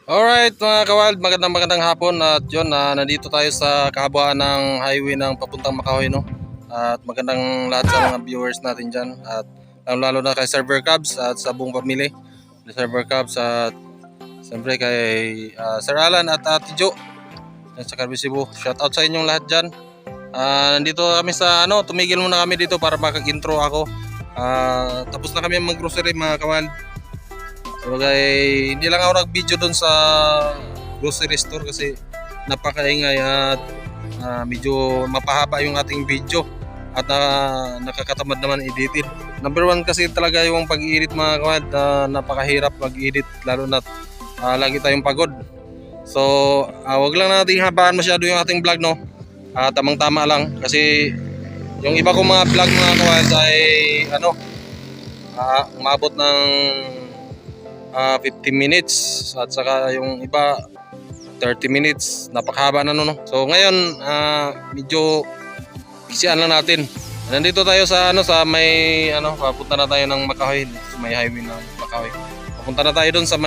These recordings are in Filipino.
Alright mga kawild, magandang hapon at yun, nandito tayo sa kahabaan ng highway ng papuntang Makahoy, no? At magandang lahat sa mga viewers natin dyan at lalo na kay Server Cubs at sa buong pamilya ni Server Cubs at siyempre kay Sir Alan at Ate Jo at sa Carbisibo. Shout out sa inyong lahat dyan. Nandito kami sa tumigil muna kami dito para makag-intro ako. Tapos na kami mag-grocery mga kawild. Sabagay, hindi lang ako nag-video doon sa grocery store kasi napakaingay at medyo mapahaba yung ating video at nakakatamad naman editin. Number one kasi talaga yung pag-edit mga kawan, napakahirap mag-edit lalo na lagi tayong pagod. So, wag lang nating habaan masyado yung ating vlog, no? Tamang-tama lang kasi yung iba kong mga vlog mga kawan ay umabot ng 15 minutes at saka yung iba 30 minutes, napakahaba na no. So ngayon medyo isian lang natin. Nandito tayo sa sa may papunta na tayo ng Makahoy, sa may highway ng Makahoy. Papunta na tayo doon sa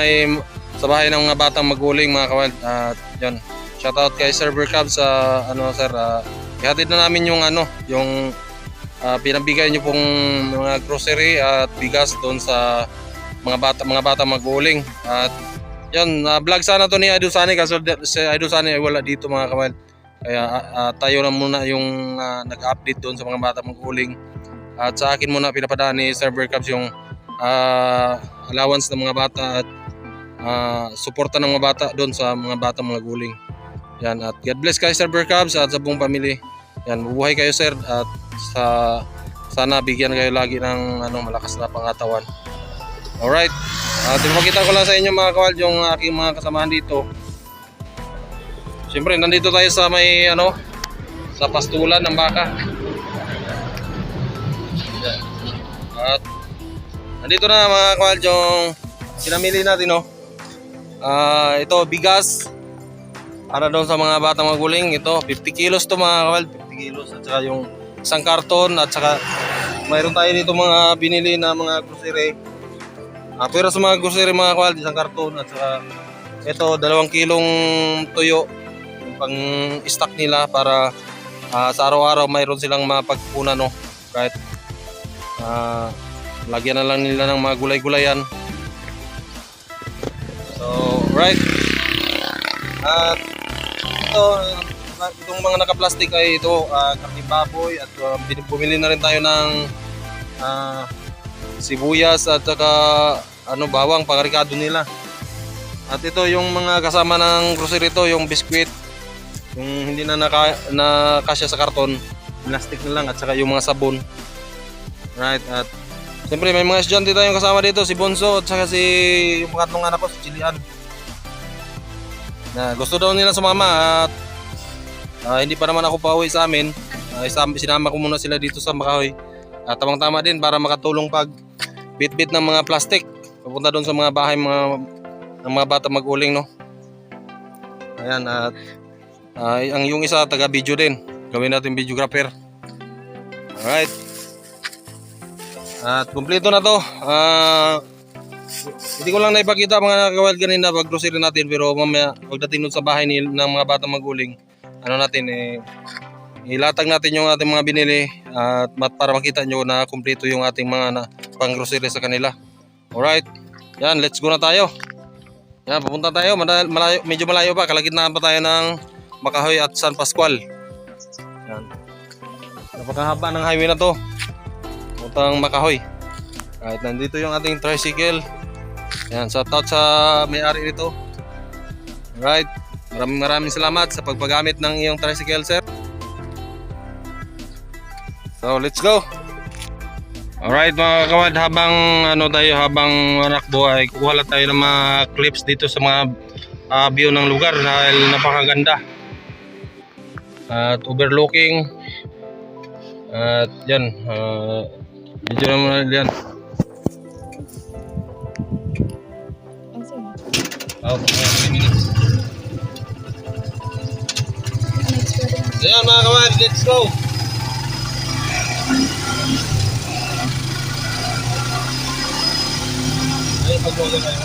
sa bahay ng mga batang maguling mga kawild. At yan, shout out kay Server Cubs sa sir, ihatid na namin yung yung pinabigay niyo pong mga grocery at bigas doon sa mga bata maguling. At yun, vlog sana to ni Idol Sunny kasi si Idol Sunny ay wala dito mga kawild. Kaya tayo na muna yung nag-update doon sa mga bata maguling. At sa akin muna pinapadaan ni Server Cubs yung allowance ng mga bata at suporta ng mga bata doon sa mga bata maguling. Yan, at God bless kayo Server Cubs at sa buong pamilya. Yan, bubuhay kayo sir at sana bigyan kayo lagi ng malakas na pangatawan. Alright, ipakita ko lang sa inyo mga kawild yung aking mga kasamahan dito. Siyempre nandito tayo sa may sa pastulan ng baka. At nandito na mga kawild yung pinamili natin, no. Ito bigas para doon sa mga batang maguling. Ito 50 kilos to mga kawild, 50 kilos at saka yung isang karton at saka mayroon tayo dito mga binili na mga grocery. Pero sa mga grocery mga kawild, isang karton at saka ito 2 kilong tuyo pang stock nila para sa araw-araw mayroon silang mapagpunan, no. Right? Lagyan na lang nila ng mga gulay-gulayan. So, right. At itong mga naka-plastic ay ito karning baboy at bumili na rin tayo ng sibuyas at saka bawang pangarikado nila. At ito yung mga kasama ng grocery, ito yung biskwit, yung hindi na nakasya sa karton, plastic na lang, at saka yung mga sabon. Right, at siyempre may mga estudyante tayong kasama dito, si Bonso at saka yung pangatlong anak ko, si Jillian. Gusto daw nila sumama at hindi pa naman ako pauwi sa amin. Sinama ko muna sila dito sa Makahoy. Tamang-tama din para makatulong pag bit-bit ng mga plastic papunta doon sa mga bahay ng mga bata maguling, no. Ayan, at ang yung isa taga-video din, gawin natin videographer. Alright, at kumpleto na to. Hindi ko lang naipakita mga kawild kanina pag grocery natin, pero mamaya pagdating doon sa bahay ng mga bata maguling, ilatag natin yung ating mga binili at para makita nyo na kumpleto yung ating mga pang grocery sa kanila. Alright, yan, let's go na tayo. Yan, pupunta tayo, medyo malayo pa, kalagitnaan pa tayo ng Makahoy at San Pascual. Yan, napakahaba ng highway na to, puntang Makahoy. Right, nandito yung ating tricycle. Yan, shout out sa may-ari nito. Alright, maraming salamat sa pagpagamit ng iyong tricycle sir. So let's go. Alright mga kawild, habang manakbo ay kukuha lang tayo ng mga clips dito sa mga view ng lugar dahil napakaganda at overlooking. At yan, video naman yan. Ayan mga kawild, let's go. Ay, pag-vlog kayo.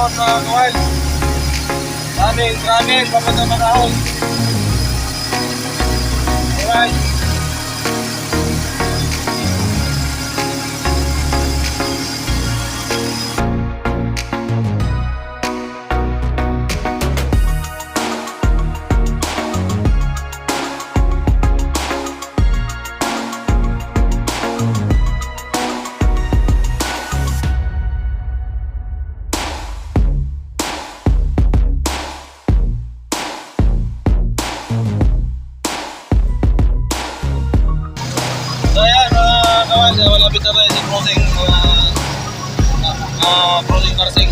manahon mga kawal. Travel, papunta manahon. Alright. So ayan mga kawan, malapit na tayo sa crossing crossing Tarsing.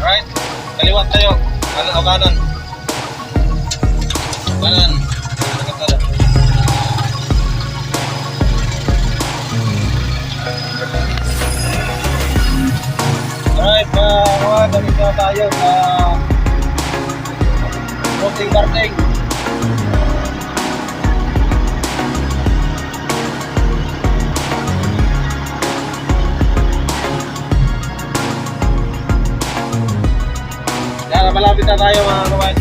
Alright, kaliwat tayo, kanan o kanan. Kanan. Alright mga kawan, malapit na tayo sa crossing Tarsing. Malapit na tayo mga kawan.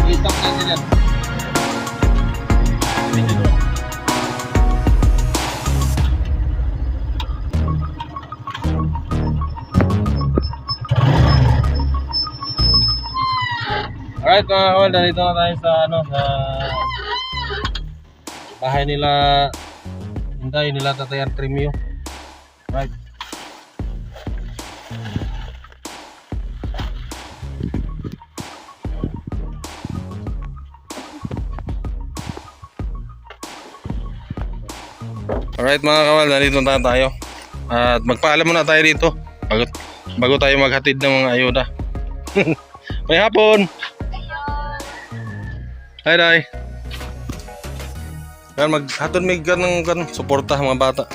I-stop natin yan. Video doon. Alright mga kawan, dito na tayo sa sa bahay nila Inday, nila Tatay Artemio. Right. Alright mga kawal, nandito na tayo. At magpaalam muna tayo dito bago tayo maghatid ng mga ayuda. May hapon! Hi Day! Yan, maghatid may ganang suporta mga bata.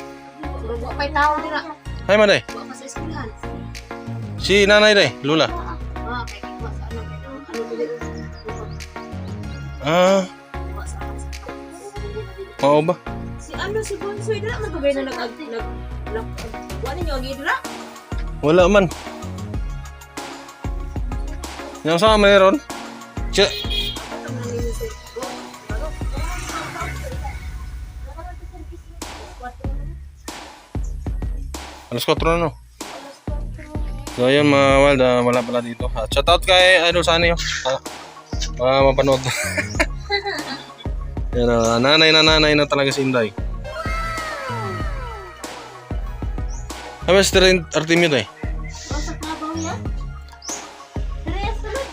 May tao nila. Hi Maday! Buwa pa sa eskwelahan. Si nanay Day, Lula. Kay kiwa sa Buwa sa Oo ba? Si Bonsoy dila man tugay na wala ninyo agi dila. Wala man. Yang sama meron? Siya. Alas 4 na no? So ayun mga Wald, wala pala dito. Shout out kay Idol Sunny oh. Mapanood. Yan, nanay na talaga si Inday. Apa si Artemio tayo? Sa kabaw yan.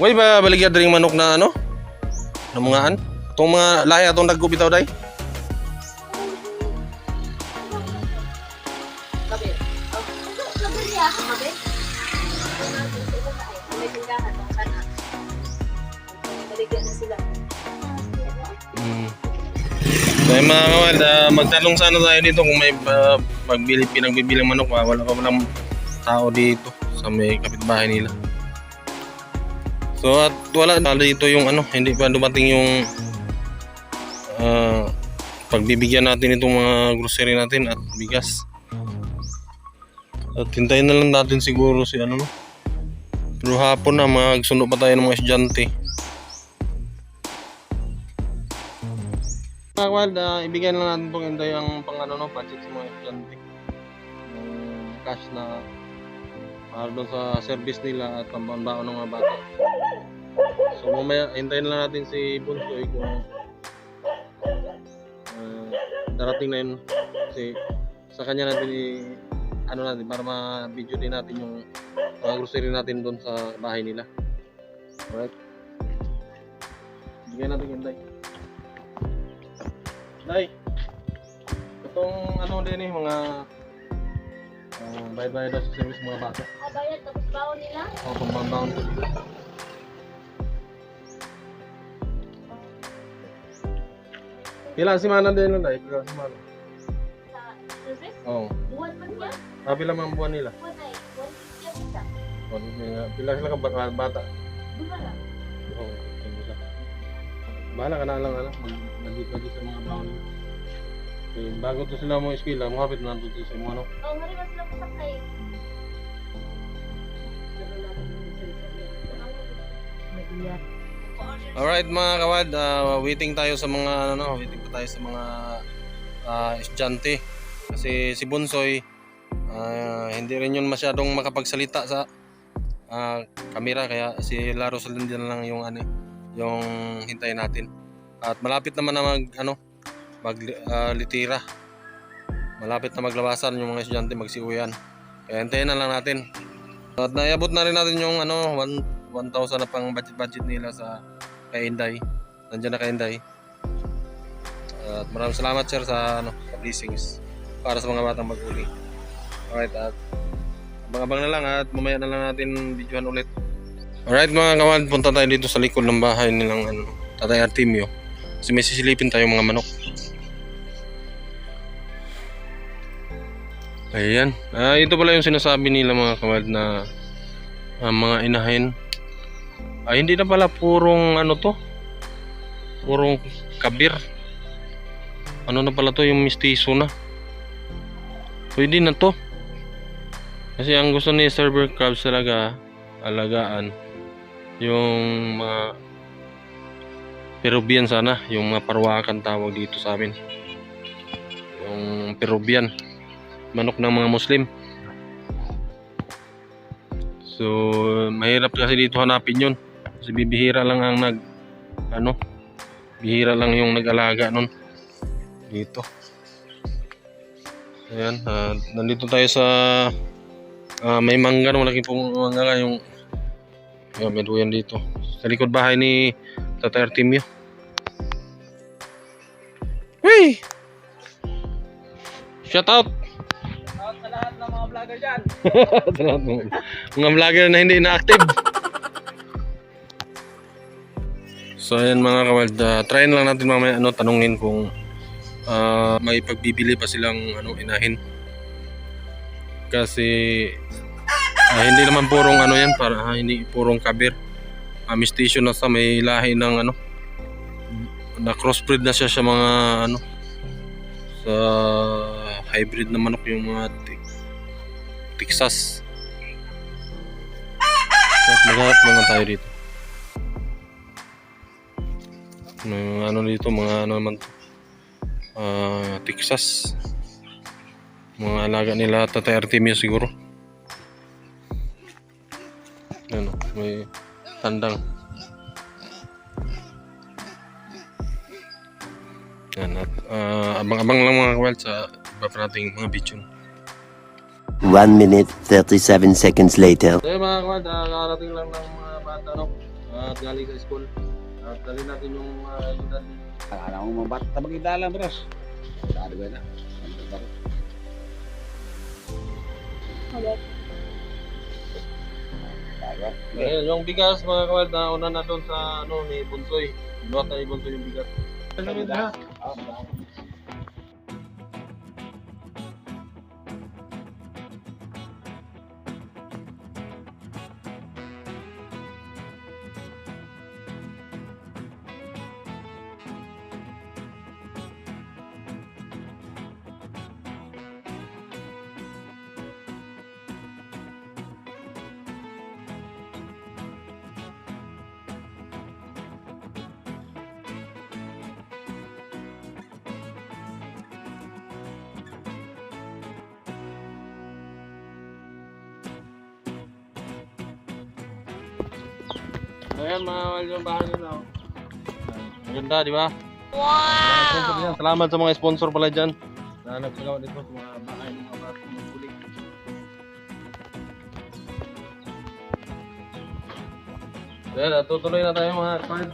Way ba baligya ring manok na ano? Na mga itong mga lahi atong nagkupitaw day? Kabe. Kabe ya, kabe. May tindahan ng kana. Baligyan na sila. So yung mga kawal, magtanong sana tayo dito kung may pinagbibili ng manok. Wala pa walang tao dito sa may kapitbahay nila. So at wala dito yung hindi pa dumating yung pagbibigyan natin itong mga grocery natin at bigas. At hintayin na lang natin siguro si no. Pero hapon na magsundo pa tayo ng mga estudyante. Mga kawal, ibigay lang natin itong Inday ang budget sa mga estudyante. Yung cash na para doon sa service nila at pambaon ng mga bata. So mamaya, hintayin lang natin si Bonsoy kung darating na yun. Kasi sa kanya natin natin para ma-video din natin yung mga grocery natin doon sa bahay nila. Alright. Bigyan natin Inday. Day, itong din mga bayad-bayad daw sa service mga bata. Bayad tapos baon nila? Oo, pambang-baon. Ilang simana din lang Day? Ilang simana? Sa service? Oo. Buwan man yan? Pila mang buwan nila? Buwan ay 150 ang isa. Pila sila ka bata? Duma lang. Oo, bahala ka na lang mag-bagi sa mga baon. Okay, bago to sila mo eskwela, mo hapit na dito sa mo ano. Oh, ngari ba sila pasakay? May iya. Alright mga kawad, waiting tayo sa mga waiting pa tayo sa mga estudyante. Kasi si Bunsoy hindi rin yun masyadong makapagsalita sa kamera, kaya si Laro Salindia na lang yung yung hintayin natin. At malapit naman na litira. Malapit na maglabasan yung mga estudyante, magsiuwian. Kaya hintayin na lang natin. At naiabot na rin natin yung 1,000 na pang budget nila sa kay Inday. Nandiyan na kay Inday. At maraming salamat sir sa sa blessings para sa mga batang mag-uli. Alright, at abang-abang na lang at mamaya na lang natin videohan ulit. Alright mga kawan, punta tayo dito sa likod ng bahay nilang Tatay Artemio. Kasi may sisilipin tayo mga manok. Ayan. Ito pala yung sinasabi nila mga kawad na mga inahin. Hindi na pala purong purong kabir. Ano na pala to, yung mistiso na. Pwede na to. Kasi ang gusto ni Server Crabs talaga alagaan yung mga Peruvian sana, yung mga parwakan tawag dito sa amin. Yung Peruvian, manok ng mga Muslim. So mahirap kasi dito hanapin yun. Kasi bibihira lang ang bihira lang yung nag-alaga nun dito. Ayan, nandito tayo sa may mangga, malaking mangga nga yung may duyan dito sa likod bahay ni Tatay Artemio. Hey! Shout out! Sa lahat ng mga vlogger dyan. Sa lahat ng mga vlogger na hindi na-active. So ayan mga kawad, try lang natin mamaya tanungin kung may pagbibili pa silang inahin. Kasi hindi naman purong yan, para hindi purong kabir. Mestizo na sa may lahi ng na crossbreed na siya sa mga sa hybrid na manok, yung mga Texas. So maghanap naman tayo dito. May dito, mga naman Texas. Mga alaga nila Tatay Artemio siguro. May tandang. Yan, at abang-abang lang mga kawal sa iba pa nating mga video. 1 minute 37 seconds later. So mga kawal, nakarating lang ng mga bata at galing sa school. At dali natin yung edad. Alam mo mga bata magkita lang, bros. Sabi ba na? Ayan, yung bigas mga kawal, una na doon sa ni Bunsoy. Inuwat na ni Bunsoy yung bigas. Ayan mga kawal, yung bahay nila. Maganda, di ba? Wow! Salamat sa mga sponsor pala dyan na nagpagawa dito sa mga bahay ng mga batang magkulik. Ayan, tutuloy na tayo mga kawal.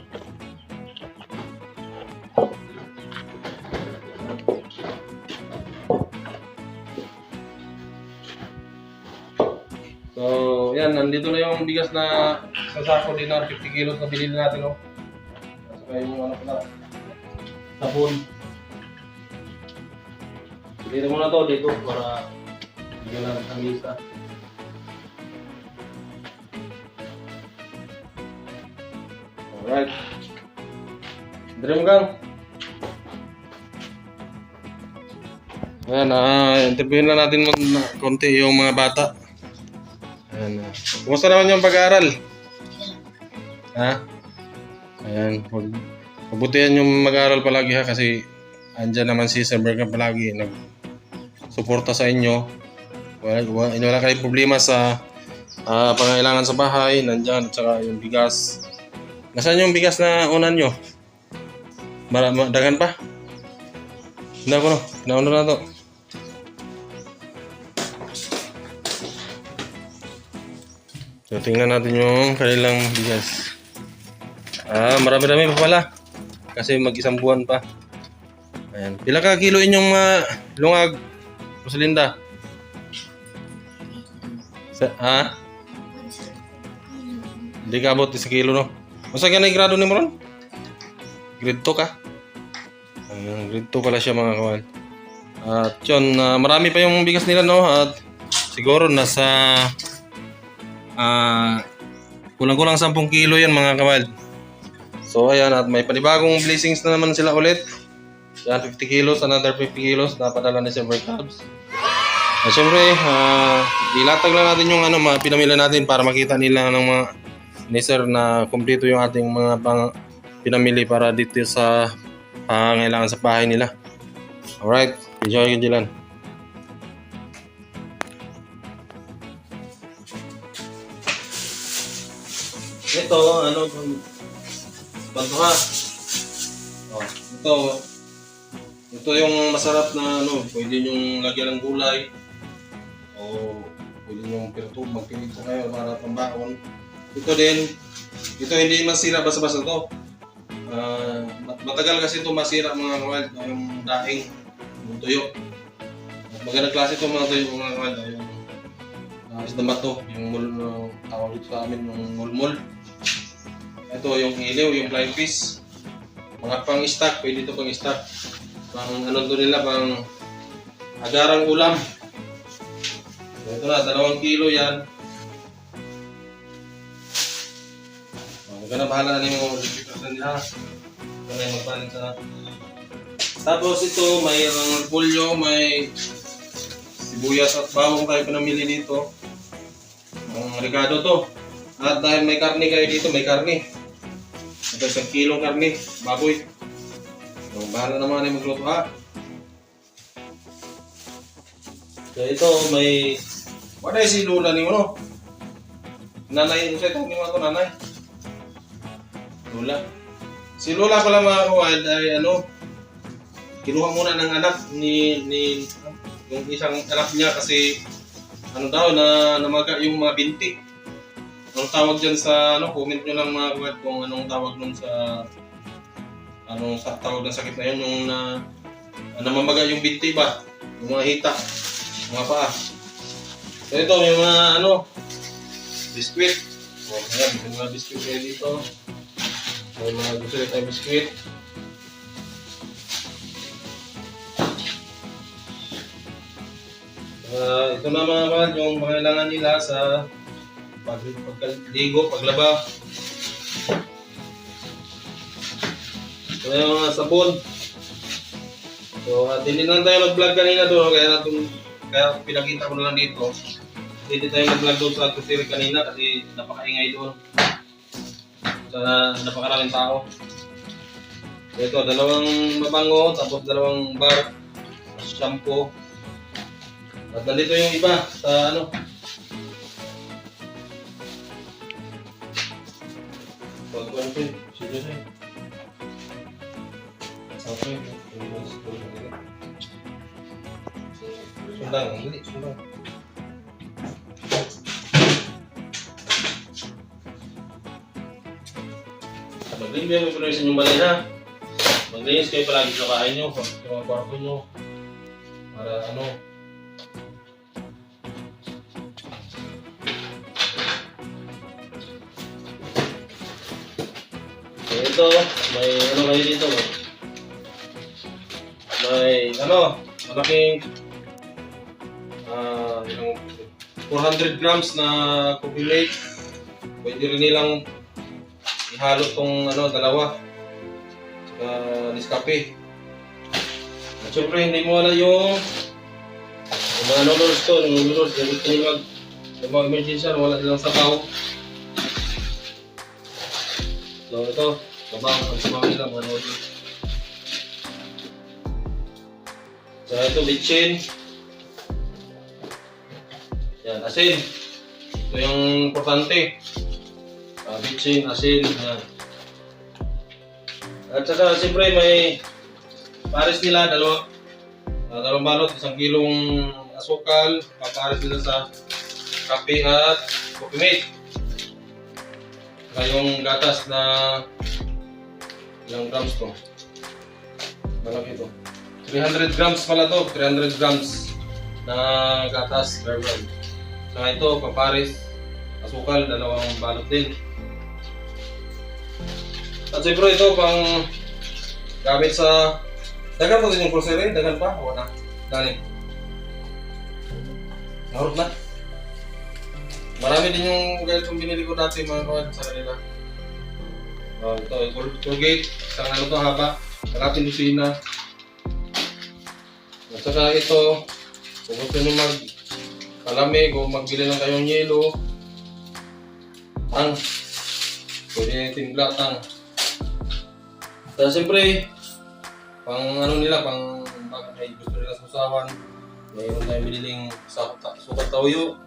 So, yan, nandito na yung bigas na sa sako din na 50 kilos na binili natin, Saka yung sabon. Bilhin mo na to dito para bigyan natin ang lista. Alright. Dream gang. Ayan, interviewin lang natin muna konti yung mga bata. Ayan. Kumusta naman yung pag-aaral? Ha? Ayan. Magbutihan yung mag-aaral palagi ha kasi andyan naman si Sir Bergan palagi nag-suporta sa inyo. Wala kayong problema sa pangailangan sa bahay, nandyan, at saka yung bigas. Nasaan yung bigas na unan nyo? Dagan pa? Hindi ako no, nauna na to. So, tingnan natin yung kanilang bigas. Marami-rami pa pala. Kasi mag-isang buwan pa. Ayan. Pila ka kilo inyong lungag, Rosalinda? Hindi ka abot 1 kilo, no? Masa ka na grado ni mo ron? Grade 2 ka? Ayan, grade 2 pala siya mga kawan. At yun, marami pa yung bigas nila, no? At siguro nasa kulang-kulang 10 kilo yan mga kawan. So ayan, at may panibagong blessings na naman sila ulit. Yan, 50 kilos, another 50 kilos na padala ni Silver Cubs. At syempre, ilatag lang natin yung mga pinamila natin para makita nila ng mga ni Sir na kumpleto yung ating mga pinamili para dito sa pangailangan sa bahay nila. Alright, enjoy yung Dylan. Ito, banto ha. Ito yung masarap na pwede yung lagyan ng gulay. O pwede yung magpilito kayo para pambaon. Ito din, ito hindi masira basta-basta to. Matagal kasi ito masira mga kawal, yung daing, yung tuyo. Magandang klase ito mga tuyo mga kawal, yung isda bato, yung tawag dito sa amin, yung mulmul. Ito yung iliw, yung flying fish. Mga pang-stock, pwede ito pang-stock. Pang nila, pang agarang ulam. Ito na, 2 kilo yan. Huwag ka na bahala na mo, lipitan nila. Ito na yung magpalit sa... Tapos ito, may repolyo, may sibuyas at bawang tayo pinamili dito. Ang regado to. At dahil may karne kayo dito, may karne. Ito 1 kilong karne, baboy. So, bahala naman na magluto ha. So ito, may... Wala si Lola ni mo, no? Nanay, sa ito, ni mo ito nanay. Lola. Si Lola pala mga kawad ay kinuha muna ng anak ni yung isang anak niya kasi daw na namaga yung mga binti. Anong tawag dyan sa comment nyo lang mga kawad kung anong tawag nun sa tawag ng sakit na yun, yung namamaga yung binti ba? Yung mga hita, mga paa. So ito, yung mga biskwit. So, ayan, yung mga biskwit kayo dito. May mga gusto rin tayo biskwit. Ito na mga mahal, yung pangailangan nila sa pagligo, paglaba. Ito na yung mga sabon. So, hindi na tayo mag-vlog kanina doon, kaya pinakita ko na lang dito. Hindi tayo mag-vlog doon sa kusiri kanina kasi napakaingay doon. Sana napakaraming tao. So, ito, 2 mabango, tapos 2 bar, shampoo. At nandito yung iba sa Sundang, hindi, sundang. Maglinis kayo sa inyong balay ha. Maglinis kayo palagi sa bahay nyo, sa mga kwarto nyo. Para ito, may kayo dito. May malaking 400 grams na coffee mate. Pwede rin nilang ihalo tong 2 saka Nescafe. At syempre hindi mo wala yung Yung mga noodles to, yung noodles, yung mga emergency, wala silang sabaw. So ito, sabaw, ang sabaw nila, mga noodles. So ito, bitchin. Yan, asin. Ito yung importante. Bitchin, asin, yan. At saka siyempre may pares nila, dalawang balot, 1 kilong asukal, papares nila sa kape at coffee mate. Saka yung gatas na ilang grams to? Malaki to. 300 grams pala to, 300 grams na gatas herbal. Saka ito, papares, asukal, 2 balot din. At siyempre ito pang gamit sa dagan mo din yung grocery, dagan pa, wala. Dali. Narot na. Marami din yung ganitong binili ko dati mga kawan sa kanila. Ito, Colgate, isang ano to haba, kalating lusina. At saka ito, kung gusto nyo magpalamig o magbili lang kayong yelo, tang. Pwede timpla tang. Tapos siyempre, pang ano nila, pang bakit may gusto nila sa usawan, mayroon tayong biniling sukat tauyo.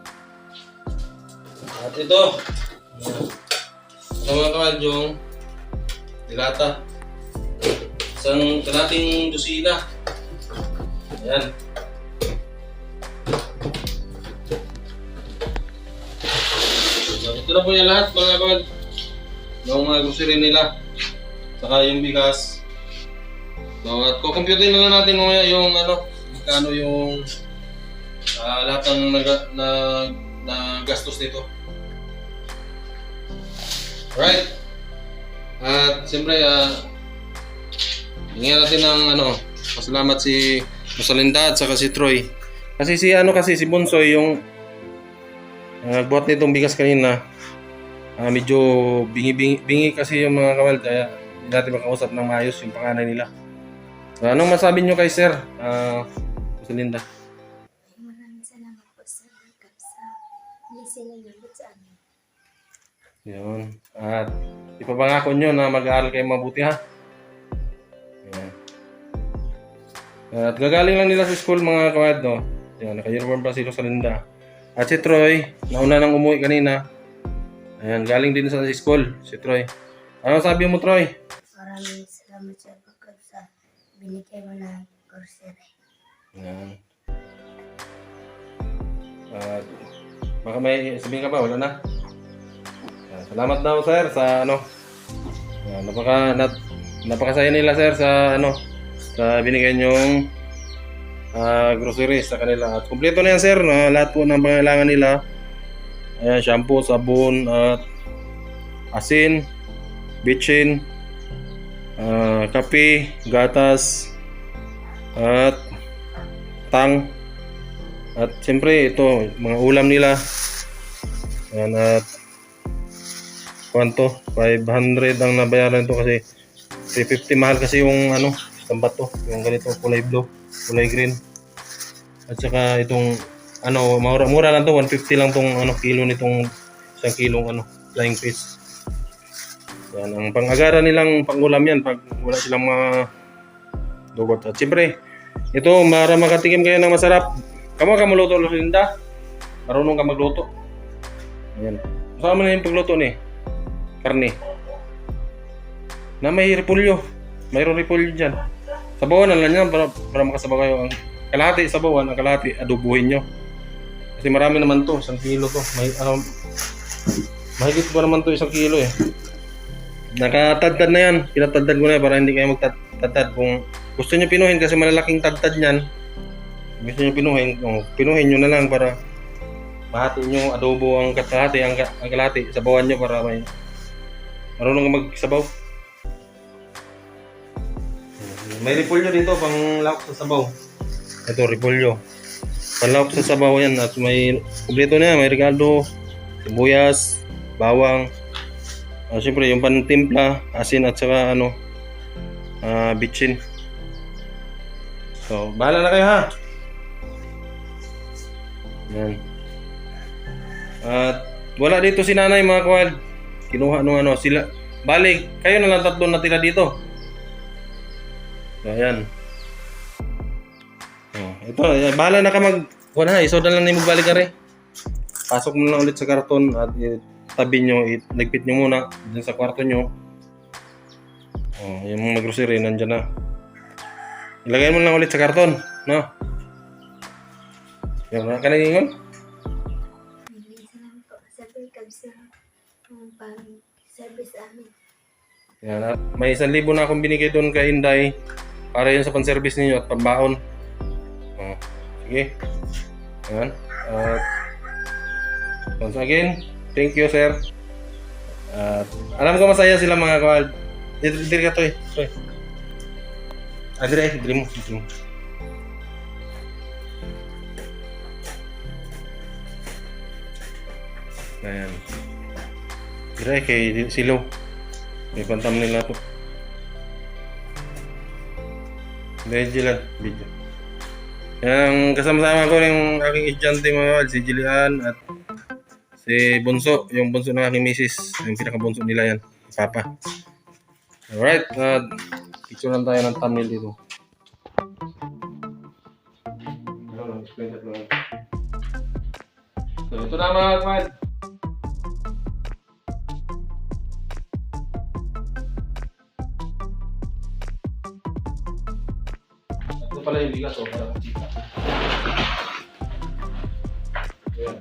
At ito, mga kawan yung dilata. Isang kalating dosina. Ayan. So, ito na po yung lahat mga kawan. Yung mga grocery nila. Saka yung bigas. So, at kukumputin na lang natin yung ano, magkano yung lahat ng na gastos nito. Alright. At siyempre, hingyan natin ng pasalamat si Rosalinda at saka si Troy. Kasi si Bonsoy yung nagbuhat nitong bigas kanina. Medyo bingi kasi yung mga kawal, kaya hindi natin makausap ng maayos yung panganay nila. So, anong masabi nyo kay Sir, Rosalinda? Maraming salamat po sa backup sa blessing na nabot sa amin. Yun. At ipapangako nyo na mag-aaral kayo mabuti ha. Yan. At gagaling lang nila sa school mga kawad, no? Yan, naka-uniform pa si Rosalinda. At si Troy, nauna nang umuwi kanina. Ayan, galing din sa school, si Troy. Ano sabi mo, Troy? Maraming salamat sa backup sa binigay mo na grocery. Ayan. At baka may sabihin ka ba? Wala na? Ayan, salamat daw, sir, sa Ayan, napakasaya nila, sir, sa sa binigay niyong groceries sa kanila. At kumpleto na yan, sir, na lahat po ng pangailangan nila. Ayan, shampoo, sabon, at asin, bitchin, kape, gatas, at tang. At siyempre ito, mga ulam nila. Ayan, at kwanto, 500 ang nabayaran ito kasi 350 mahal kasi yung tambat to, yung ganito kulay blue, kulay green. At saka itong mura lang to, 150 lang tong kilo nitong 1 kilong flying fish. Yan ang pang-agaran nilang pang-ulam yan pag wala silang mga dugot. At siyempre, ito para makatikim kayo ng masarap. Kamu ka maluto, Rosalinda? Marunong ka magluto. Ayan. Kasama na yung pagluto ni karne. Na may repolyo. Mayroong repolyo dyan. Sabawan na lang yan para makasabaw kayo. Ang kalahati sabawan, ang kalahati adobuhin nyo. Kasi marami naman to, 1 kilo to. Mahigit pa naman to 1 kilo eh. Nakatadtad na yan. Pinatadtad ko na para hindi kayo magtadtad. Kung gusto nyo pinuhin kasi malalaking tadtad yan. Gusto nyo pinuhin nyo na lang para mahati nyo adobo ang kalahati, ang kalahati. Sabawan nyo para may marunong ka magsabaw. May repolyo dito pang lawak sa sabaw. Ito repolyo. Panlawak sa sabaw yan at may kumpleto na yan. May regalo, sibuyas, bawang. Siyempre yung pantimpla, asin at saka bitchin. So, bahala na kayo ha. Yan. At wala dito si nanay mga kawal. Kinuha nung ano sila. Balik, kayo na lang tatlo natira dito. Ayan. Oh, ito, bahala na ka wala, iso na lang na magbalik ka rin. Pasok mo lang ulit sa karton at tabi nyo, nagpit nyo muna dyan sa kwarto nyo. Oh, yung mga grocery nandyan na. Ilagay mo lang ulit sa karton, no? Yan, wala ka nag-ingon? Maraming salamat po sa Berkab sa pang-service amin. Yan, at may 1,000 na akong binigay doon kay Inday para yun sa pan-service ninyo at pambaon. Oh, sige. Yan. At once again, thank you, sir. At alam ko masaya sila mga kawal. Diri ka to eh. Diri mo. Ayan. Diri kay Silo. May pantam nila to. Video. Yang kasama-sama ko yung aking estudyante mga kawal, si Jillian at si Bunso, yung bunso ng aking misis, yung pinakabunso nila yan, si Papa. Alright, picture lang tayo ng thumbnail dito. So, ito na mga kawal. Ito pala yung bigas para makita. Ayan.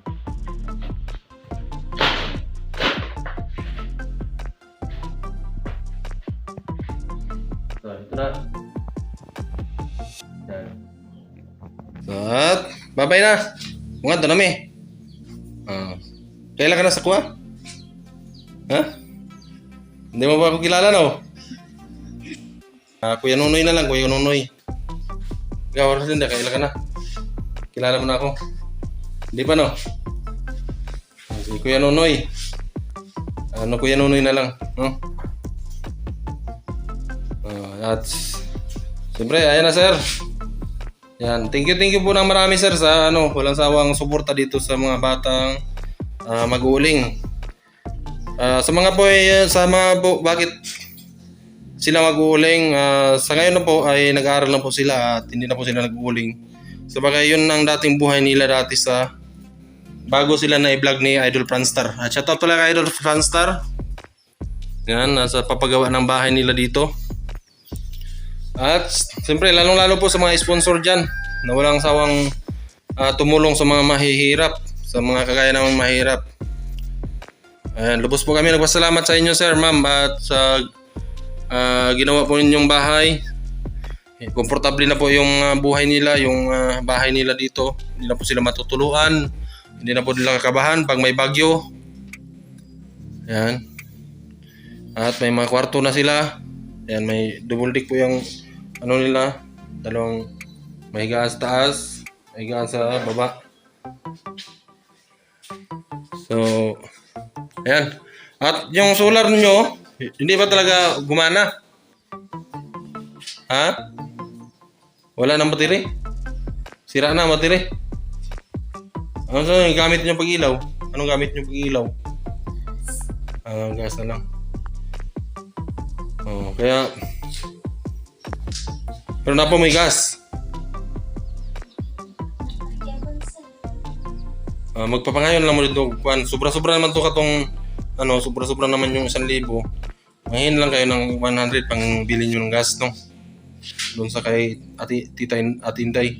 So, ito na. Ayan. So, at babay na. Bunga, ito na mi. Kailan ka na sa kuha? Ha? Hindi mo ba ako kilala, no? Kuya Nunoy na lang, Kuya Nunoy. Ikaw, oras din, kailan ka na? Kilala mo na ako? Hindi pa, no? Si Kuya Nunoy. Kuya Nunoy na lang, no? At siyempre, ayan na, sir. Yan, thank you po ng marami, sir, sa walang sawang suporta dito sa mga batang mag-uuling. Sa mga po bakit sila mag-uuling, sa ngayon na po ay nag-aaral na po sila at hindi na po sila nag-uuling. Sabagay yun ang dating buhay nila dati bago sila na i-vlog ni Idol Franstar. At shoutout pala kay Idol Franstar. Yan, nasa papagawa ng bahay nila dito. At siyempre, lalong-lalo po sa mga sponsor dyan na walang sawang tumulong sa mga mahihirap, sa mga kagaya namang mahirap. Ayan, lubos po kami nagpasalamat sa inyo, sir, ma'am, at sa ginawa po ninyong bahay. Komportable na po yung buhay nila, yung bahay nila dito. Hindi na po sila matutuluan, hindi na po nila kakabahan pag may bagyo. Ayan. At may mga kwarto na sila. Ayan, may double deck po yung nila, dalawang may higaan sa taas, may higaan sa baba. So, ayan. At yung solar nyo, hindi ba talaga gumana? Ha? Wala nang battery? Sira na ang battery? Ano sa gamit nyo pag-ilaw? Anong gamit nyo pag-ilaw? Gas na lang. Kaya pero na po may gas. Magpapangayon lang mo dito. Sobra-sobra naman to katong sobra-sobra naman yung 1,000. Ngayon lang kayo ng 100 pang bilhin nyo ng gas, no? Doon sa kay Tita Inday.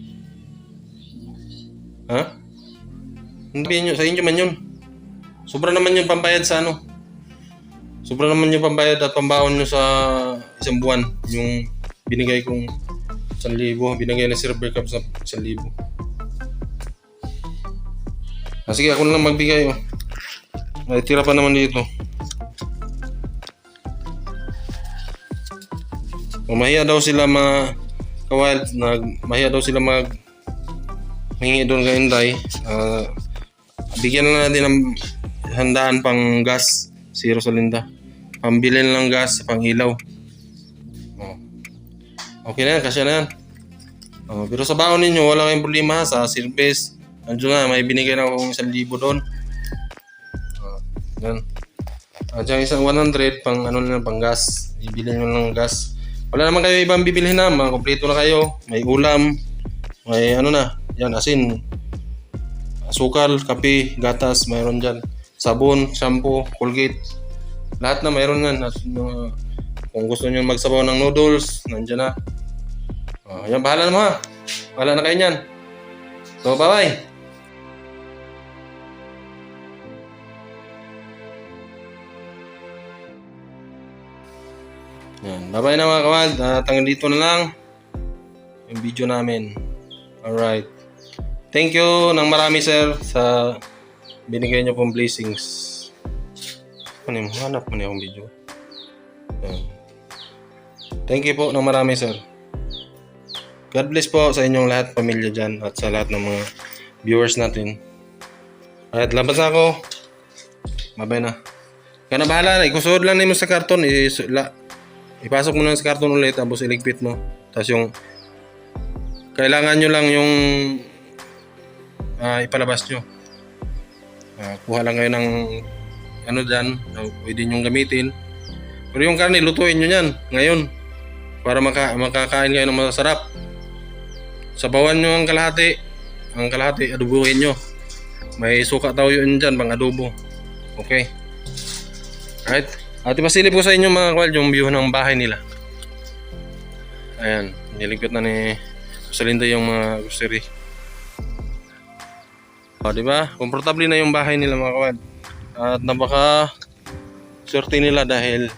Ha? Hindi nyo, sa inyo man yun. Sobra naman yung pambayad sa Sobra naman yung pambayad at pambaon nyo sa isang buwan. Yung binigay kong 1,000. Binigay na Sir Berkab sa 1,000. Sige, ako na lang magbigay. May tira pa naman dito. Mahiya daw sila ka-wild. Mahiya daw sila hingi doon kay Inday. Bigyan na natin ng handaan pang gas si Rosalinda. Pambilin lang gas, pang ilaw. Okay na yan, kasya na yan. Pero sa baon ninyo, wala kayong problema sa service. Andiyo nga, may binigay na akong 1,000 doon. Yan. At yung isang 100 pang ano na pang gas. Bibili nyo ng gas. Wala naman kayo ibang bibilhin na, mga kompleto na kayo. May ulam, may ano na, yan asin, asukal, kape, gatas, mayroon dyan. Sabon, shampoo, Colgate. Lahat na mayroon yan. At, kung gusto nyo magsabaw ng noodles, nandiyan na. Yan, bahala na mo ha. Bahala na kayo nyan. So, bye-bye. Yan. Bye-bye na mga kawad. Hanggang dito na lang yung video namin. Alright. Thank you ng marami sir sa binigay niyo pong blessings. Ano yung hanap mo niya akong video? Yan. Thank you po ng marami sir. God bless po sa inyong lahat pamilya dyan at sa lahat ng mga viewers natin. Alright, labas na ako. Bye-bye na. Kaya na bahala na. Ikusuod lang mo sa karton. Ipasok mo lang sa karton ulit tapos iligpit mo. Tapos yung kailangan nyo lang yung ipalabas nyo. Kuha lang kayo ng ano dyan na pwede nyong gamitin. Pero yung karne, lutuin nyo yan ngayon para makakain kayo ng masarap. Sabawan nyo ang kalahati. Ang kalahati, adobohin nyo. May suka tayo yun dyan, pang adobo. Okay. Alright. At ipasilip ko sa inyo mga kawal yung view ng bahay nila. Ayan. Niligpit na ni Rosalinda yung mga grocery. O, diba? Komportable na yung bahay nila mga kawal. At napaka swerte nila dahil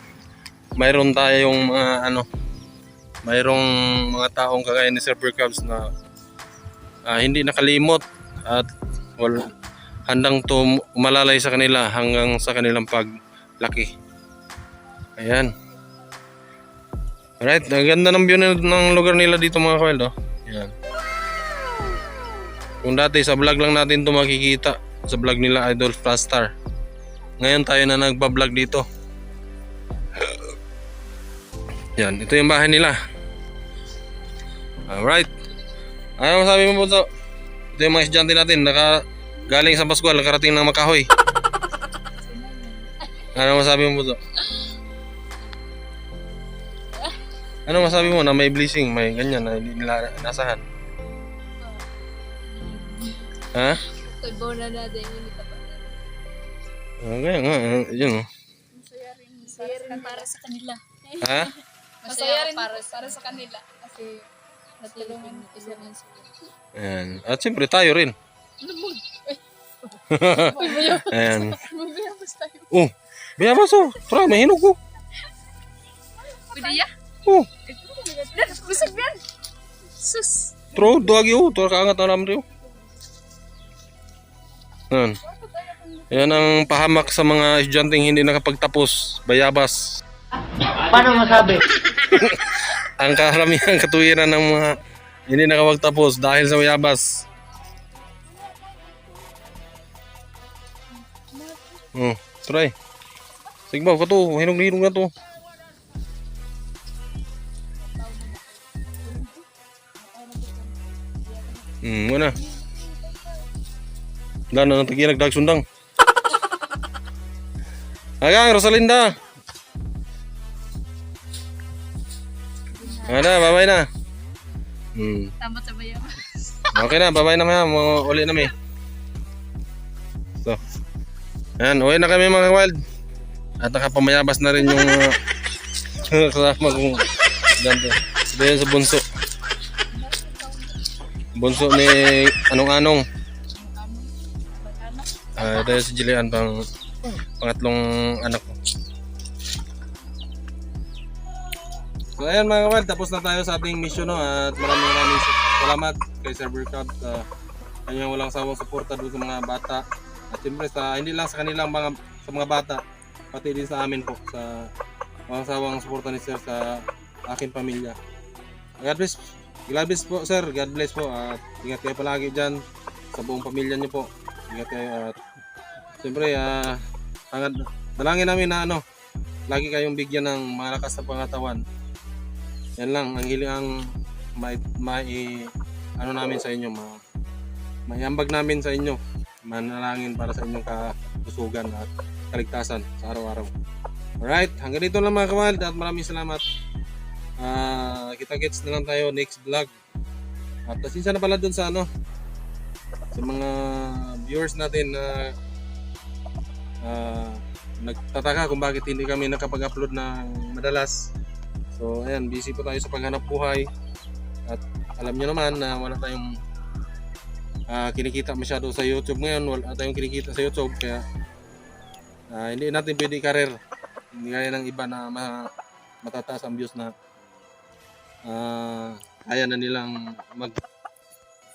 mayroon tayong mga mayroong mga taong kagaya ni Sir Cubs na hindi nakalimot at handang umalalay sa kanila hanggang sa kanilang paglaki. Ayan. Alright, ang ganda ng view ng lugar nila dito mga kawal. Ayan. Kung dati sa vlog lang natin ito makikita, sa vlog nila Idol Plastar. Ngayon tayo na nagpa-vlog dito. Yan, ito yung bahay nila. Alright. Ano masabi mo po ito? Ito yung mga estudyante natin, galing sa Pascual, nakarating ng Makahoy. Ano masabi mo po ito? Ano masabi mo na may blessing, may ganyan na hindi nila nasahan? Ha? Tagbaw na natin yung nitapan. Kaya nga, yun o. Masaya rin para sa kanila. Ha? Masaya rin para sa kanila. Kasi natulungan sila ng sila. Ayan. At siyempre tayo rin. Ayan. Oh, bayabas o. Tara, may hinog ko. Pwede ya? Oh. Busog yan. Sus. Tro, duwagi o. Tara, kaangat na naman rin o. Ayan. Ayan ang pahamak sa mga estudyanteng hindi nakapagtapos. Bayabas. Paano masabi? Ang karamihan katuwiran ng mga hindi nakapagtapos dahil sa bayabas. Try. Sigbaw ka to. Hinog na to. Muna. Wala na nagtaginag dagsundang. Agang, Rosalinda. Ano, babay na. Tama sa bayan. Okay na, babay na kaya. Uli na may. So. Ayan, uwi na kami mga wild. At nakapamayabas na rin yung kasama kong dante. Ito yun sa bunso. Bunso ni Anong-Anong. Ito yun si Jillian, pangatlong anak ko. So ayan mga kawal, tapos na tayo sa ating mission at maraming salamat kay Sir Cubs sa kanyang walang sawang suporta doon sa mga bata. At siyempre hindi lang sa kanilang sa mga bata, pati din sa amin po sa walang sawang suporta ni Sir sa aking pamilya. God bless po Sir, God bless po at ingat kayo palagi dyan sa buong pamilya niyo po. Ingat kayo at siyempre dalangin namin na lagi kayong bigyan ng malakas na pangatawan. Yan lang ang hiling ang namin sa inyo Mayambag namin sa inyo. Manalangin para sa inyong kalusugan at kaligtasan sa araw-araw. Alright, hanggang dito lang mga kawal at maraming salamat. Kita-kits na lang tayo next vlog. At pasensya na pala dun sa sa mga viewers natin na nagtataka kung bakit hindi kami nakapag-upload ng madalas. So ayan, busy po tayo sa paghanap buhay. At alam nyo naman na wala tayong kinikita masyado sa YouTube ngayon. Wala tayong kinikita sa YouTube, kaya hindi natin pwede karir. Hindi kaya ng iba na matataas ang views na kaya na nilang mag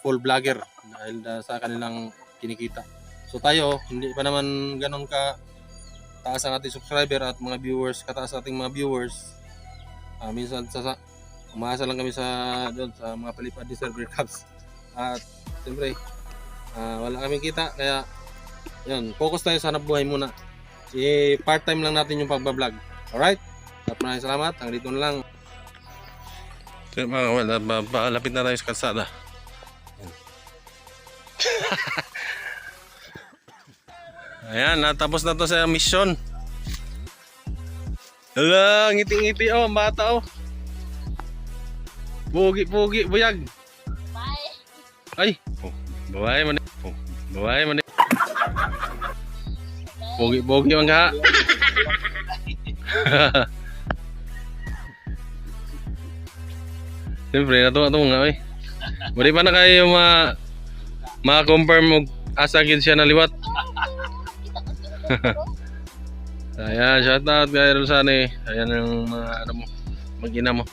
full vlogger dahil sa kanilang kinikita. So tayo, hindi pa naman ganun ka taas ang ating subscriber at mga viewers, kataas ating mga viewers. Minsan umaasa lang kami sa mga palipad ni Sir Bear Cubs. At siyempre, wala kaming kita, kaya yun, focus tayo sa hanap buhay muna. Part-time lang natin yung pagbablog. Alright? At maraming salamat. Hanggang dito na lang. So, mga kawal, palapit na tayo sa kalsada. Ayan, natapos na to sa mission. Hala, ngiti-ngiti ang bata Pugi-pugi, buyag. Ay, babae man. Babae man. Pogi-pogi man ka. Siyempre, natuwa nga eh. Muli pa na kayo ma-confirm mo asa gid siya naliwat. Ayan, shoutout kay Rosane. Ayan yung mga mag-ina mo.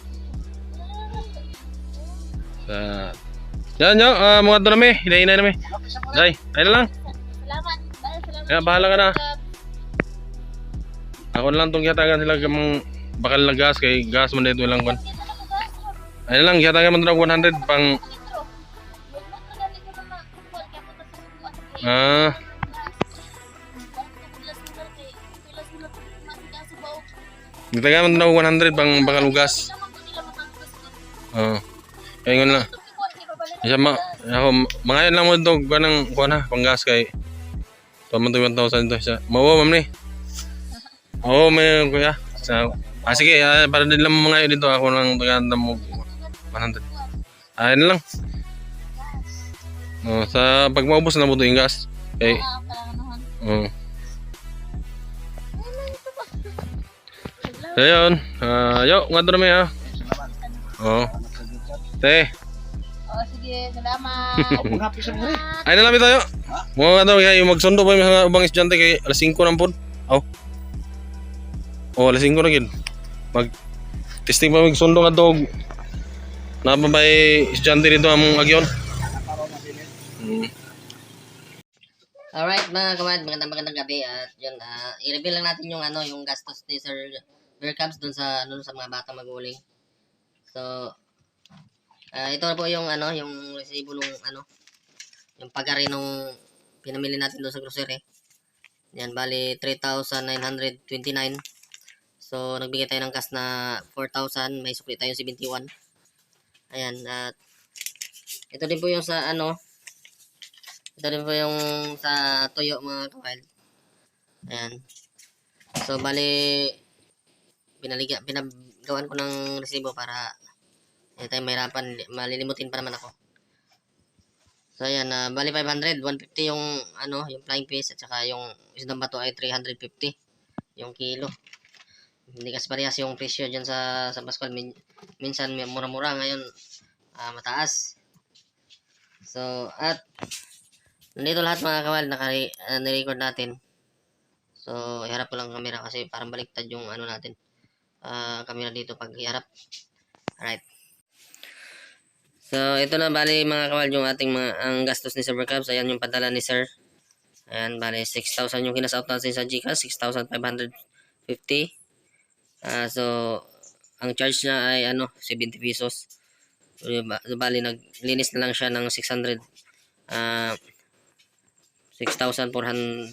Yan nyo, mga doon namin, hinahinay namin. Day, ayun lang. Salamat. Kaya bahala ka na. Ako na lang itong kiyatagan sila kamang bakal na gas, kay gas man dito lang kwan. Ayun lang, kiyatagan man doon 100 pang... Kiyatagan man doon 100 pang bakal gas. Kaya nga lang. Isa mga yan lang mo ito kuha na panggas kay tama ito 1,000 ito siya. Mawa ma'am ni. Oo may kuya. Sige para din lang mga yun dito ako lang tagandam mo 100. Ayun lang. Sa pag maubos na mo ito yung gas. Okay. So yun. Yo, nga doon namin ha. Te. Sige, salamat. Ay na lang tayo. Mga daw kaya magsundo pa yung mga ubang estudyante kay alas 5 ng pod. Alas 5 na gid. Mag testing pa magsundo nga dog. Napabay estudyante dito among agyon. Alright mga kamad, magandang gabi at yun, i-reveal lang natin yung yung gastos ni Sir Bear Cubs dun sa sa mga bata maguling. So ito na po yung yung resibo nung yung pagari nung pinamili natin doon sa grocery. Yan, bali 3,929. So nagbigay tayo ng cash na 4,000, may sukli tayo 71. Ayan, at ito din po yung sa ito din po yung sa toyo mga kawild. Ayan. So bali pinagawan ko ng resibo para hindi tayo mahirapan, malilimutin pa naman ako. So ayan, bali 500, 150 yung yung flying fish at saka yung isdang bato ay 350 yung kilo. Hindi kasi parehas yung presyo diyan sa Pascual. Minsan mura-mura, ngayon mataas. So at nandito lahat mga kawal na-record natin. So iharap ko lang ang camera kasi parang baliktad yung natin. Camera dito pag iharap. Alright. So, ito na bali mga kawal yung ating ang gastos ni Sir Bear Cubs. Ayan yung padala ni Sir. Ayan, bali 6,000 yung kinasout natin sa GCash, 6,550. So, ang charge niya ay 70 pesos. So, bali naglinis na lang siya ng 600. 6,480.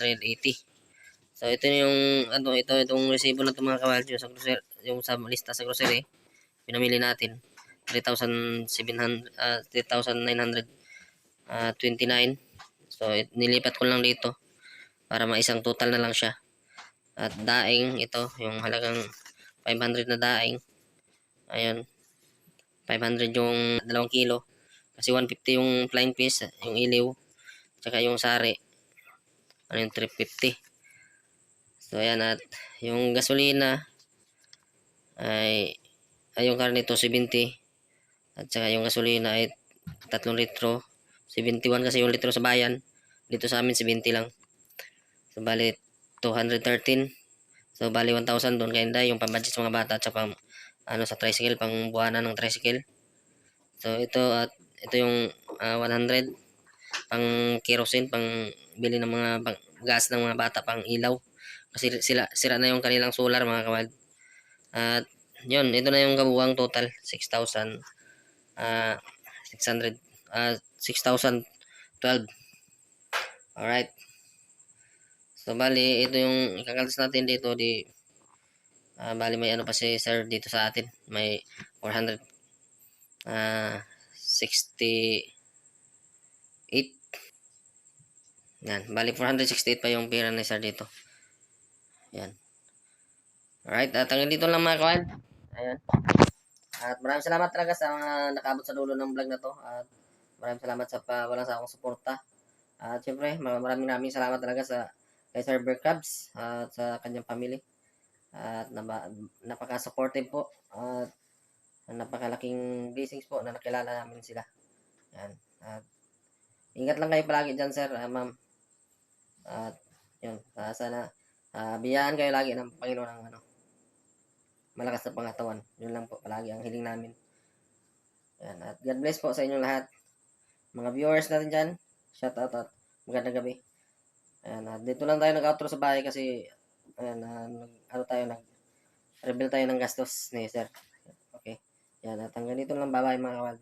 So, ito yung itong resibo na ito mga kawal yung sa lista sa grocery. Pinamili natin. 3,900 29. So nilipat ko lang dito para maisang total na lang siya. At daing ito, yung halagang 500 na daing. Ayun. 500 yung 2 kilo. Kasi 150 yung flying fish, yung iliw. Tsaka yung sari. Ano yung 350. So ayan, at yung gasolina ay yung karne ito 70. At saka yung gasolina ay 3 litro. 71 kasi yung litro sa bayan. Dito sa amin 70 lang. So bali 213. So bali 1,000 doon kaya yung pambudget sa mga bata at saka sa tricycle, pang buwanan ng tricycle. So ito at ito yung 100 pang kerosene, pang bili ng mga gas ng mga bata, pang ilaw. Kasi sira na yung kanilang solar mga kamad. At yun, ito na yung kabuuang total 6,000 600 6,012. Alright. So bali ito yung ikakaltas natin dito di bali may pa si sir dito sa atin, may 468. Yan, bali 468 pa yung pera ni sir dito. Yan. Alright, at hanggang dito lang mga kawan. Ayan. At maraming salamat talaga sa mga nakaabot sa dulo ng vlog na to. At maraming salamat sa walang sa akong suporta. At syempre, maraming salamat talaga sa kay Sir Bear Cubs at sa kanyang family. At napaka-supportive po. At napakalaking blessings po na nakilala namin sila. Yan. At ingat lang kayo palagi dyan, sir, ma'am. At yun, sana biyayaan kayo lagi ng Panginoon ng malakas na pangatawan. Yun lang po palagi ang hiling namin. Yan. At God bless po sa inyong lahat. Mga viewers natin dyan, shout out at magandang gabi. Ayan, dito lang tayo nag-outro sa bahay kasi ayan, nag-reveal tayo ng gastos ni sir. Okay. Yan, at hanggang dito lang, bye-bye mga kawad.